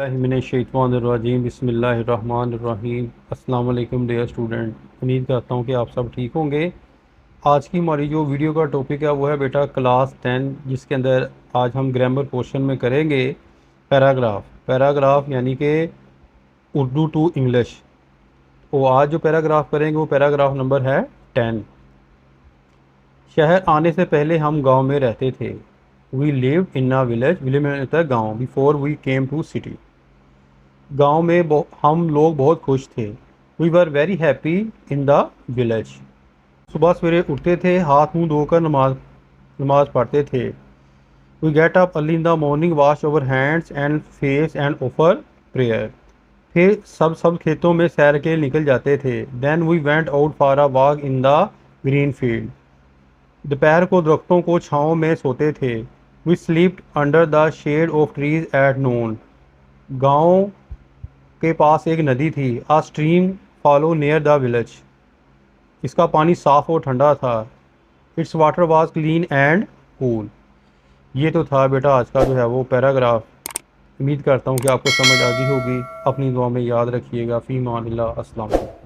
बिस्मिल्लाहिर्रहमानिर्रहीम बिस्मिल्लाहिर्रहमानिर्रहीम। अस्सलाम वालेकुम डियर स्टूडेंट, उम्मीद करता हूँ कि आप सब ठीक होंगे। आज की हमारी जो वीडियो का टॉपिक है वो है बेटा क्लास 10, जिसके अंदर आज हम ग्रामर पोर्शन में करेंगे पैराग्राफ यानी कि उर्दू टू इंग्लिश। तो आज जो पैराग्राफ करेंगे वो पैराग्राफ नंबर है 10। शहर आने से पहले हम गांव में रहते थे। We lived in a village में होता है गाँव, before we came to city. गांव में हम लोग बहुत खुश थे। We were very happy in the village. सुबह सवेरे उठते थे, हाथ मुंह धोकर नमाज पढ़ते थे। We get up early in the morning, wash over hands and face and offer prayer. फिर सब खेतों में सैर के निकल जाते थे। Then we went out for a walk in the green field. दोपहर को दरख्तों को छाँव में सोते थे। We slept under the shade of trees at noon. गाँव के पास एक नदी थी। A stream follow near the village. इसका पानी साफ और ठंडा था। It's water was clean and cool. ये तो था बेटा आज का जो है वो पैराग्राफ। उम्मीद करता हूँ कि आपको समझ आ गई होगी। अपनी दुआ में याद रखिएगा। फ़ी अमान अल्लाह। अस्सलाम वालेकुम।